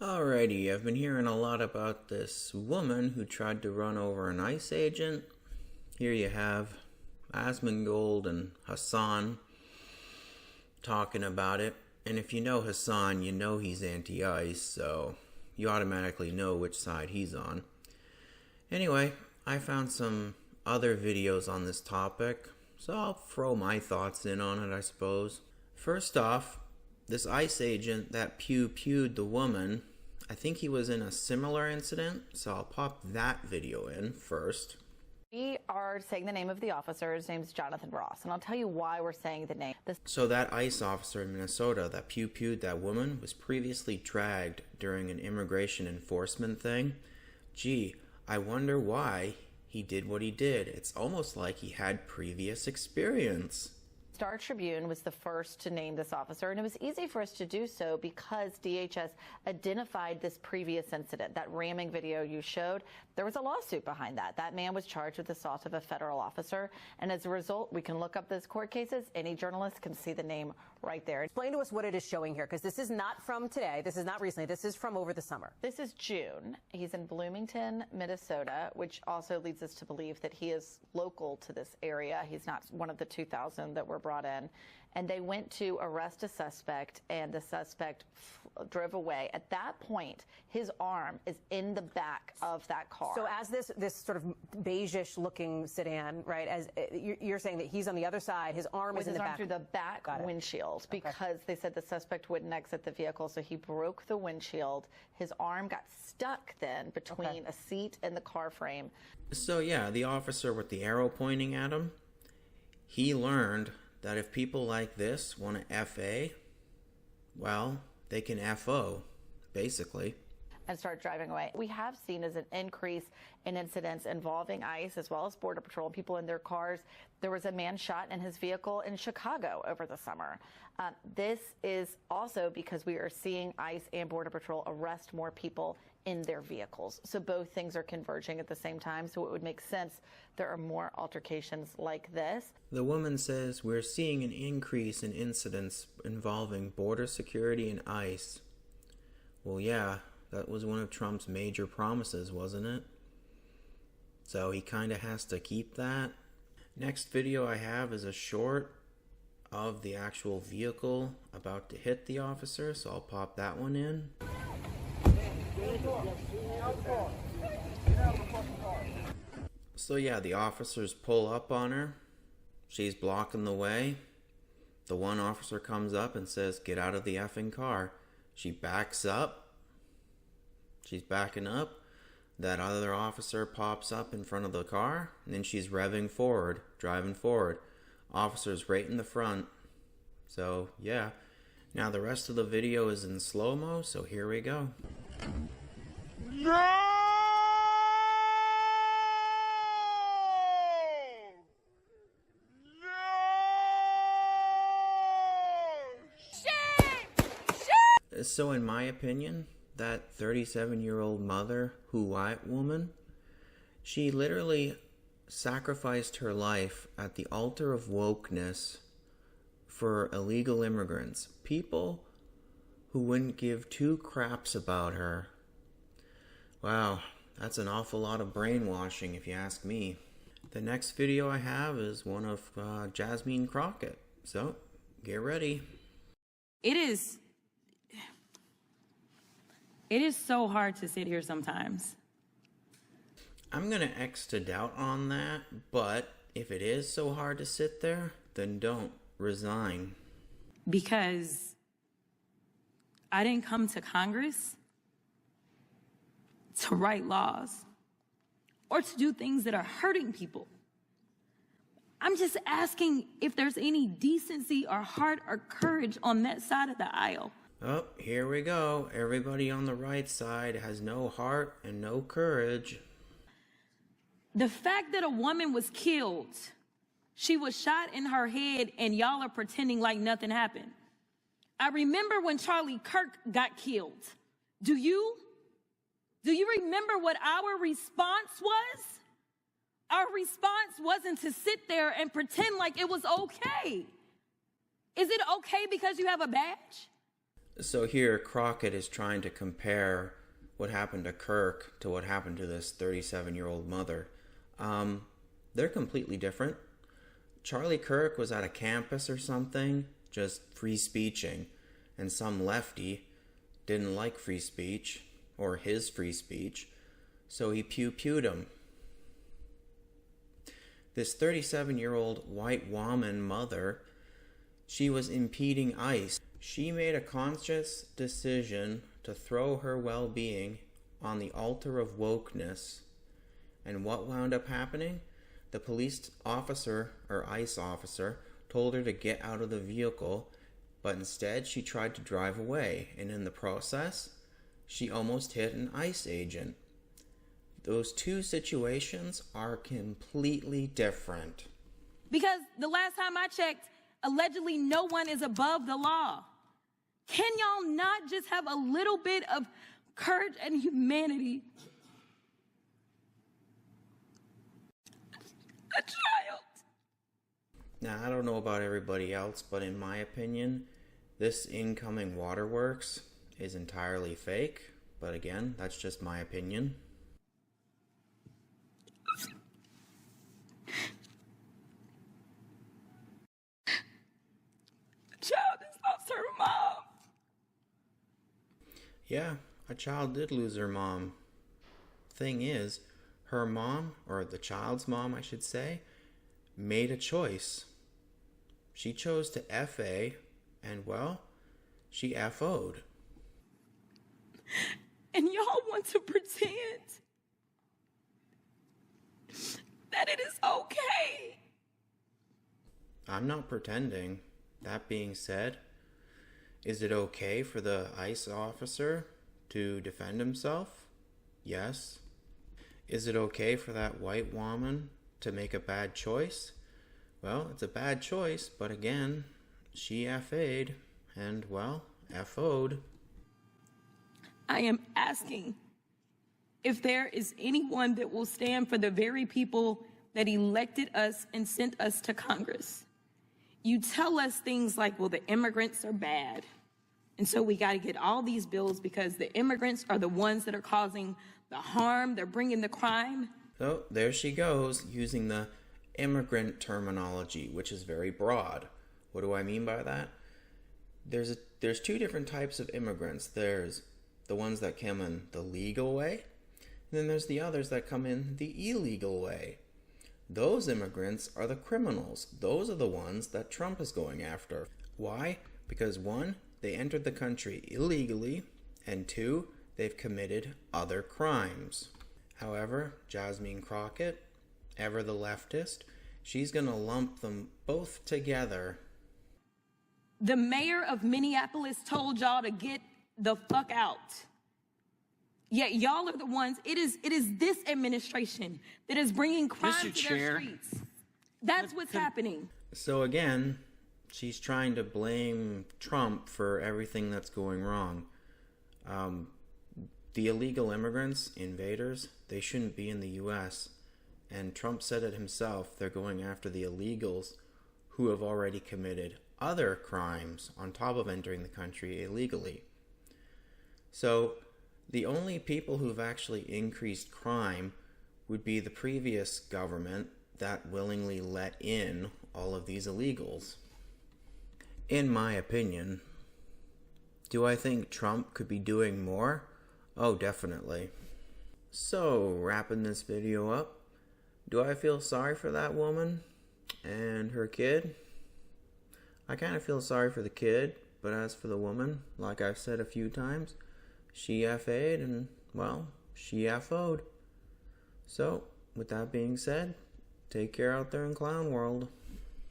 Alrighty, I've been hearing a lot about this woman who tried to run over an ICE agent. Here you have Asmongold and Hassan talking about it. And if you know Hassan, you know he's anti-ICE, so you automatically know which side he's on. Anyway, I found some other videos on this topic, so I'll throw my thoughts in on it, I suppose. First off, this ICE agent that pewed the woman, I think he was in a similar incident, so I'll pop that video in first. We are saying the name of the officer. His name's Jonathan Ross, and I'll tell you why we're saying the name. So that ICE officer in Minnesota that pewed that woman was previously dragged during an immigration enforcement thing. Gee, I wonder why he did what he did. It's almost like he had previous experience. Star Tribune was the first to name this officer, and it was easy for us to do so because DHS identified this previous incident. That ramming video you showed, there was a lawsuit behind that. That man was charged with assault of a federal officer, and as a result, we can look up those court cases. Any journalist can see the name right there. Explain to us what it is showing here, because this is not from today. This is not recently. This is from over the summer. This is June. He's in Bloomington, Minnesota, which also leads us to believe that he is local to this area. He's not one of the 2,000 that were brought in. And they went to arrest a suspect, and the suspect drove away. At that point, his arm is in the back of that car. So as this sort of beige-ish looking sedan, right, as you're saying that he's on the other side, his arm is in the back. With his arm through the back windshield, because they said the suspect wouldn't exit the vehicle, so he broke the windshield. His arm got stuck then between a seat and the car frame. So yeah, the officer with the arrow pointing at him, he learned that if people like this want to FA, well, they can FO, basically. And start driving away. We have seen as an increase in incidents involving ICE as well as Border Patrol, people in their cars. There was a man shot in his vehicle in Chicago over the summer. This is also because we are seeing ICE and Border Patrol arrest more people in their vehicles. So both things are converging at the same time, so it would make sense there are more altercations like this. The woman says we're seeing an increase in incidents involving border security and ICE. Well, yeah, that was one of Trump's major promises, wasn't it? So he kind of has to keep that. Next video I have is a short of the actual vehicle about to hit the officer, so I'll pop that one in. So yeah, the officers pull up on her. She's blocking the way. The one officer comes up and says, "Get out of the effing car." She backs up. She's backing up. That other officer pops up in front of the car, and then she's revving forward, driving forward. Officer's right in the front. So yeah. Now the rest of the video is in slow-mo, so here we go. No! So in my opinion, that 37-year-old mother, White Woman, she literally sacrificed her life at the altar of wokeness for illegal immigrants. People who wouldn't give two craps about her. Wow, that's an awful lot of brainwashing if you ask me. The next video I have is one of Jasmine Crockett. So, get ready. It is so hard to sit here sometimes. I'm going to X to doubt on that, but if it is so hard to sit there, then don't resign. Because I didn't come to Congress to write laws or to do things that are hurting people. I'm just asking if there's any decency or heart or courage on that side of the aisle. Oh, here we go. Everybody on the right side has no heart and no courage. The fact that a woman was killed, she was shot in her head, and y'all are pretending like nothing happened. I remember when Charlie Kirk got killed. Do you? Do you remember what our response was? Our response wasn't to sit there and pretend like it was okay. Is it okay because you have a badge? So here, Crockett is trying to compare what happened to Kirk to what happened to this 37-year-old mother. They're completely different. Charlie Kirk was at a campus or something, just free speeching, and some lefty didn't like free speech, or his free speech, so he pew-pewed him. This 37-year-old White Wuhman mother, she was impeding ICE. She made a conscious decision to throw her well-being on the altar of wokeness. And what wound up happening? The police officer, or ICE officer, told her to get out of the vehicle, but instead she tried to drive away, and in the process, she almost hit an ICE agent. Those two situations are completely different. Because the last time I checked, allegedly no one is above the law. Can y'all not just have a little bit of courage and humanity? A child. Now, I don't know about everybody else, but in my opinion, this incoming waterworks is entirely fake. But again, that's just my opinion. A child has lost her mom. Yeah, a child did lose her mom. Thing is, her mom, or the child's mom, I should say, made a choice. She chose to FA, and well, she FO'd. And y'all want to pretend that it is okay. I'm not pretending. That being said, is it okay for the ICE officer to defend himself? Yes. Is it okay for that white woman to make a bad choice? Well, it's a bad choice, but again, she FA'd, and well, FO'd. I am asking if there is anyone that will stand for the very people that elected us and sent us to Congress. You tell us things like, well, the immigrants are bad, and so we got to get all these bills because the immigrants are the ones that are causing the harm, they're bringing the crime. So there she goes, using the immigrant terminology, which is very broad. What do I mean by that? There's two different types of immigrants. There's the ones that come in the legal way, and then there's the others that come in the illegal way. Those immigrants are the criminals. Those are the ones that Trump is going after. Why? Because one, they entered the country illegally, and two, they've committed other crimes. However, Jasmine Crockett, ever the leftist, she's going to lump them both together. The mayor of Minneapolis told y'all to get the fuck out. Yet y'all are the ones, it is this administration that is bringing crime to their streets. That's what's happening. So again, she's trying to blame Trump for everything that's going wrong. The illegal immigrants, invaders, they shouldn't be in the U.S. And Trump said it himself, they're going after the illegals who have already committed other crimes on top of entering the country illegally. So the only people who've actually increased crime would be the previous government that willingly let in all of these illegals. In my opinion, do I think Trump could be doing more? Oh, definitely. So, wrapping this video up, do I feel sorry for that woman and her kid? I kind of feel sorry for the kid, but as for the woman, like I've said a few times, she FA'd and, well, she FO'd. So, with that being said, take care out there in clown world.